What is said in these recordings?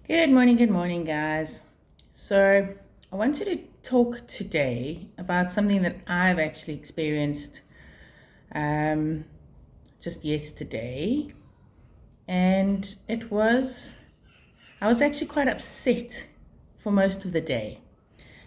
Good morning, guys. So, I wanted to talk today about something that I've actually experienced um, just yesterday, and I was actually quite upset for most of the day.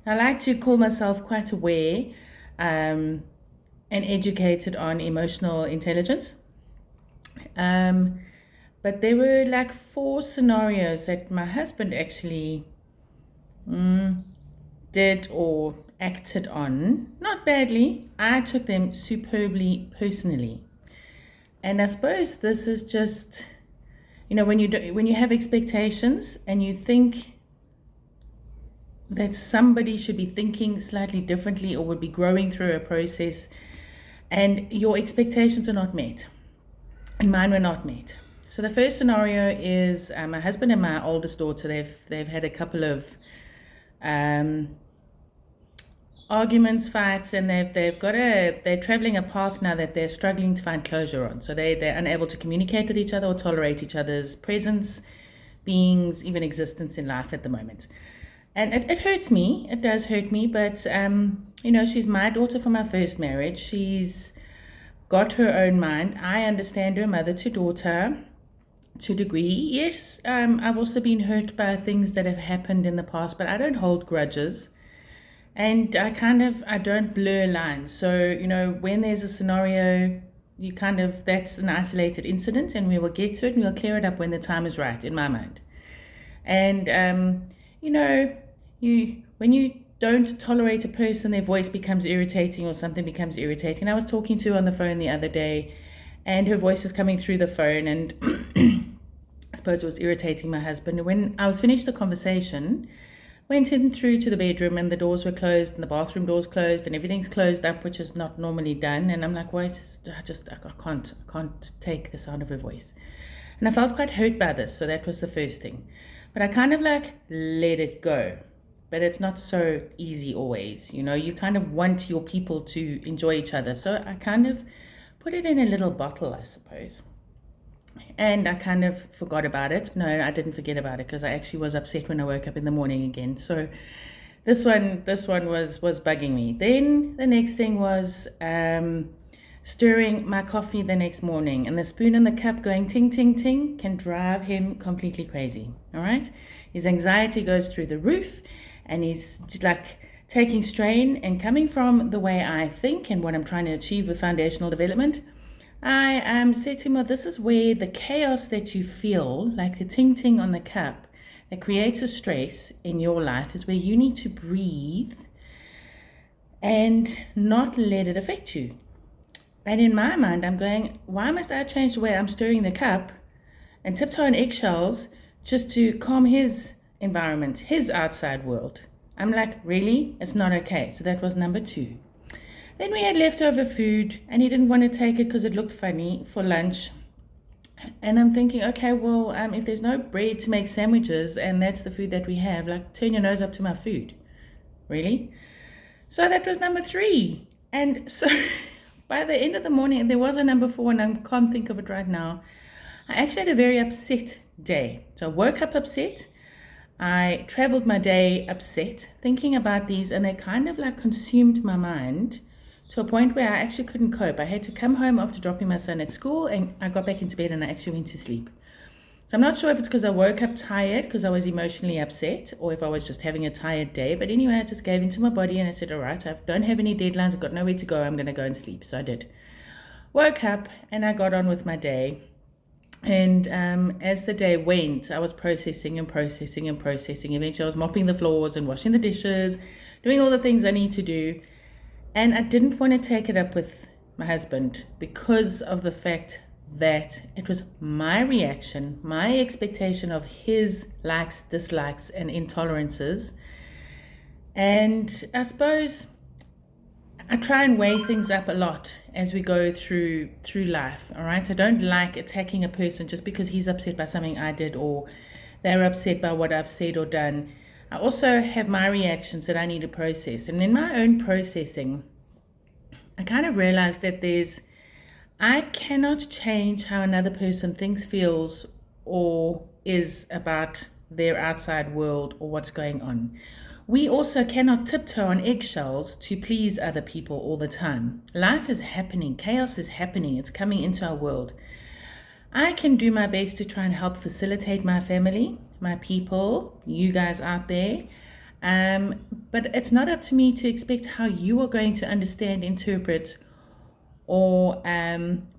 I like to call myself quite aware um, and educated on emotional intelligence. Um, but there were like four scenarios that my husband actually did or acted on, not badly. I took them superbly personally. And I suppose this is just, when you have expectations and you think that somebody should be thinking slightly differently or would be growing through a process, and your expectations are not met, and mine were not met. So the first scenario is my husband and my oldest daughter. They've had a couple of um, arguments, fights, and they're traveling a path now that they're struggling to find closure on. So they're unable to communicate with each other or tolerate each other's presence, beings, even existence in life at the moment. And it hurts me. It does hurt me. But she's my daughter from our first marriage. She's got her own mind. I understand her, mother to daughter, to a degree. Yes, I've also been hurt by things that have happened in the past, but I don't hold grudges. And I don't blur lines. So, when there's a scenario, that's an isolated incident, and we will get to it and we'll clear it up when the time is right, in my mind. And, when you don't tolerate a person, their voice becomes irritating or something becomes irritating. I was talking to her on the phone the other day, and her voice was coming through the phone, and I suppose it was irritating my husband. When I was finished the conversation, went in through to the bedroom, and the doors were closed and the bathroom doors closed and everything's closed up, which is not normally done. And I'm like, why? I can't take the sound of her voice. And I felt quite hurt by this. So that was the first thing. But I kind of like let it go. But it's not so easy always. You kind of want your people to enjoy each other. So I kind of put it in a little bottle, I suppose. And I kind of forgot about it. No, I didn't forget about it because I actually was upset when I woke up in the morning again. So this one was bugging me. Then the next thing was stirring my coffee the next morning, and the spoon in the cup going ting ting ting can drive him completely crazy. All right, his anxiety goes through the roof, and he's like taking strain. And coming from the way I think and what I'm trying to achieve with foundational development, I said to him, well, this is where the chaos that you feel, like the ting ting on the cup, that creates a stress in your life, is where you need to breathe and not let it affect you. And in my mind, I'm going, why must I change the way I'm stirring the cup and tiptoe on eggshells just to calm his environment, his outside world? I'm like, really? It's not okay. So that was number two. Then we had leftover food, and he didn't want to take it because it looked funny for lunch. And I'm thinking, okay, well, if there's no bread to make sandwiches and that's the food that we have, like, turn your nose up to my food. Really? So that was number three. And so by the end of the morning, there was a number four, and I can't think of it right now. I actually had a very upset day. So I woke up upset. I traveled my day upset, thinking about these, and they kind of like consumed my mind to a point where I actually couldn't cope. I had to come home after dropping my son at school, and I got back into bed and I actually went to sleep. So I'm not sure if it's because I woke up tired because I was emotionally upset, or if I was just having a tired day. But anyway, I just gave into my body and I said, all right, I don't have any deadlines, I've got nowhere to go, I'm going to go and sleep. So I did. Woke up and I got on with my day. And as the day went, I was processing and processing and processing. Eventually I was mopping the floors and washing the dishes, doing all the things I need to do. And I didn't want to take it up with my husband because of the fact that it was my reaction, my expectation of his likes, dislikes, and intolerances. And I suppose I try and weigh things up a lot as we go through life, all right? I don't like attacking a person just because he's upset by something I did or they're upset by what I've said or done. I also have my reactions that I need to process. And in my own processing, I kind of realized that I cannot change how another person thinks, feels, or is about their outside world or what's going on. We also cannot tiptoe on eggshells to please other people all the time. Life is happening, chaos is happening, it's coming into our world. I can do my best to try and help facilitate my family, my people, you guys out there. But it's not up to me to expect how you are going to understand, interpret, or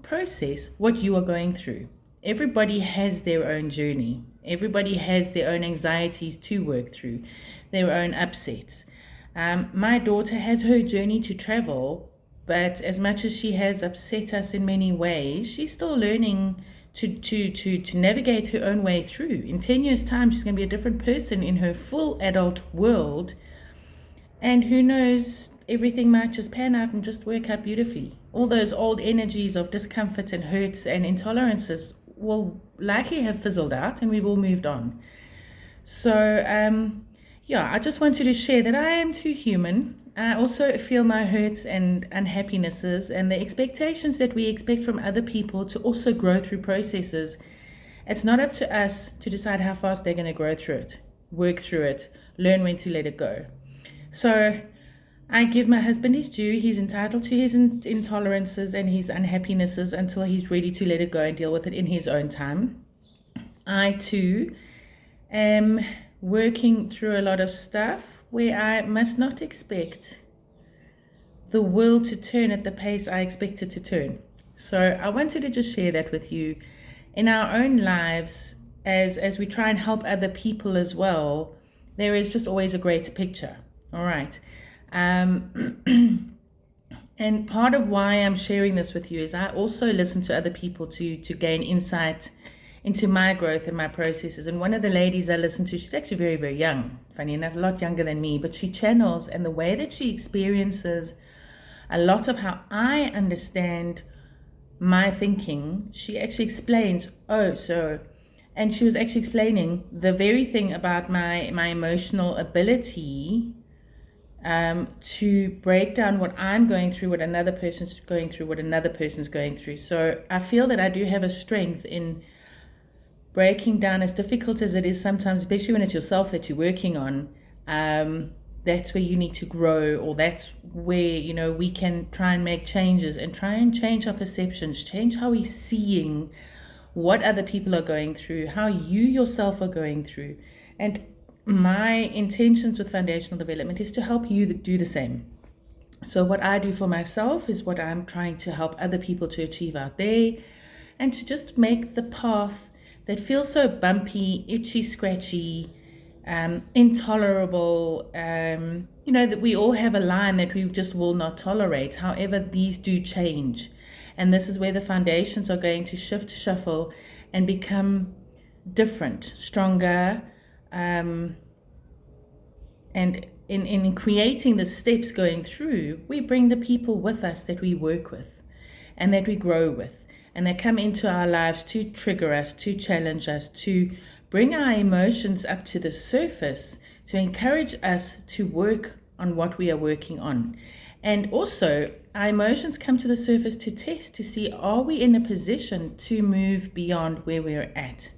process what you are going through. Everybody has their own journey. Everybody has their own anxieties to work through, their own upsets. My daughter has her journey to travel, but as much as she has upset us in many ways, she's still learning to navigate her own way through. In 10 years' time, she's going to be a different person in her full adult world. And who knows, everything might just pan out and just work out beautifully. All those old energies of discomfort and hurts and intolerances will likely have fizzled out and we've all moved on. So, I just wanted to share that I am too human. I also feel my hurts and unhappinesses and the expectations that we expect from other people to also grow through processes. It's not up to us to decide how fast they're going to grow through it, work through it, learn when to let it go. So I give my husband his due. He's entitled to his intolerances and his unhappinesses until he's ready to let it go and deal with it in his own time. I too am working through a lot of stuff where I must not expect the world to turn at the pace I expect it to turn. So I wanted to just share that with you in our own lives as we try and help other people as well. There is just always a greater picture. All right. And part of why I'm sharing this with you is I also listen to other people to gain insight into my growth and my processes. And one of the ladies I listen to, she's actually very, very young, funny enough, a lot younger than me, but she channels, and the way that she experiences a lot of how I understand my thinking, she actually explains, and she was actually explaining the very thing about my emotional ability to break down what I'm going through, what another person's going through, what another person's going through. So I feel that I do have a strength in breaking down, as difficult as it is sometimes, especially when it's yourself that you're working on. That's where you need to grow, or that's where, we can try and make changes and try and change our perceptions, change how we're seeing what other people are going through, how you yourself are going through. And my intentions with foundational development is to help you do the same. So what I do for myself is what I'm trying to help other people to achieve out there, and to just make the path that feels so bumpy, itchy, scratchy, intolerable, that we all have a line that we just will not tolerate. However, these do change. And this is where the foundations are going to shift, shuffle, and become different, stronger. And in creating the steps going through, we bring the people with us that we work with and that we grow with. And they come into our lives to trigger us, to challenge us, to bring our emotions up to the surface, to encourage us to work on what we are working on. And also, our emotions come to the surface to test, to see, are we in a position to move beyond where we're at?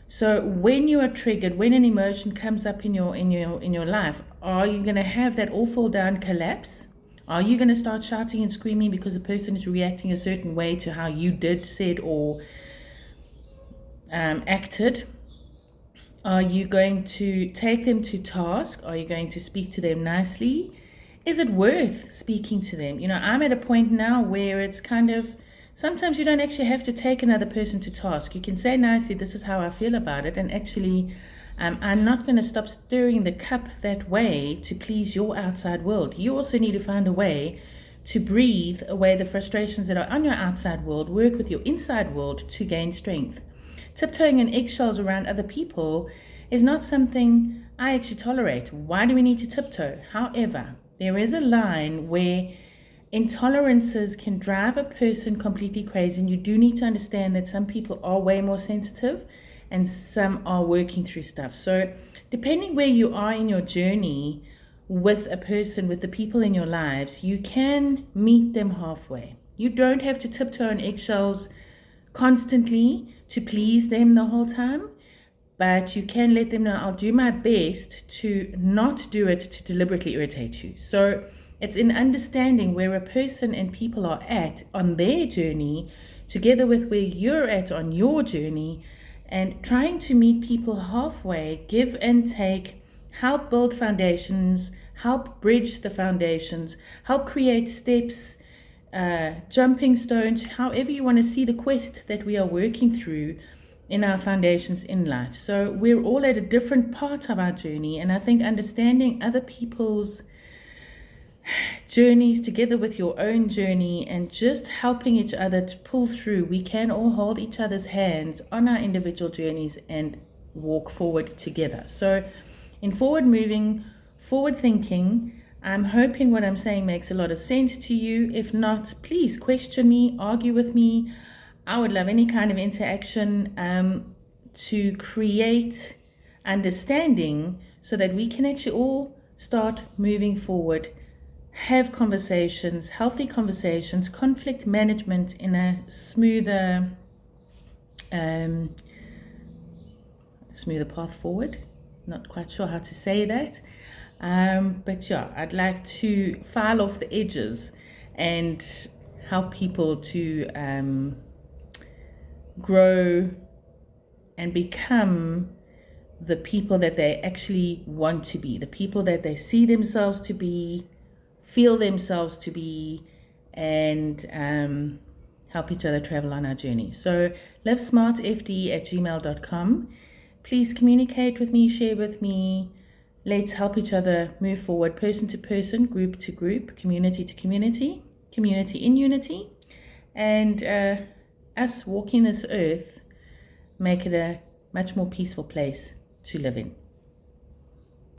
So when you are triggered, when an emotion comes up in your life, are you going to have that all fall down collapse? Are you going to start shouting and screaming because the person is reacting a certain way to how you did, said, or acted? Are you going to take them to task? Are you going to speak to them nicely? Is it worth speaking to them? I'm at a point now where it's kind of, sometimes you don't actually have to take another person to task. You can say nicely, this is how I feel about it, and actually, I'm not going to stop stirring the cup that way to please your outside world. You also need to find a way to breathe away the frustrations that are on your outside world, work with your inside world to gain strength. Tiptoeing on eggshells around other people is not something I actually tolerate. Why do we need to tiptoe? However, there is a line where intolerances can drive a person completely crazy, and you do need to understand that some people are way more sensitive and some are working through stuff. So depending where you are in your journey with a person, with the people in your lives, you can meet them halfway. You don't have to tiptoe on eggshells constantly to please them the whole time. but you can let them know, I'll do my best to not do it to deliberately irritate you. So it's in understanding where a person and people are at on their journey, together with where you're at on your journey, and trying to meet people halfway, give and take, help build foundations, help bridge the foundations, help create steps, jumping stones, however you want to see the quest that we are working through in our foundations in life. So we're all at a different part of our journey, and I think understanding other people's journeys together with your own journey and just helping each other to pull through, we can all hold each other's hands on our individual journeys and walk forward together. So in forward moving, forward thinking, I'm hoping what I'm saying makes a lot of sense to you. If not, please question me, argue with me. I would love any kind of interaction to create understanding so that we can actually all start moving forward, have conversations, healthy conversations, conflict management in a smoother path forward. Not quite sure how to say that. But yeah, I'd like to file off the edges and help people to grow and become the people that they actually want to be, the people that they see themselves to be, feel themselves to be, and help each other travel on our journey. So livesmartfd@gmail.com. Please communicate with me, share with me. Let's help each other move forward, person to person, group to group, community to community, community in unity, and us walking this earth, make it a much more peaceful place to live in.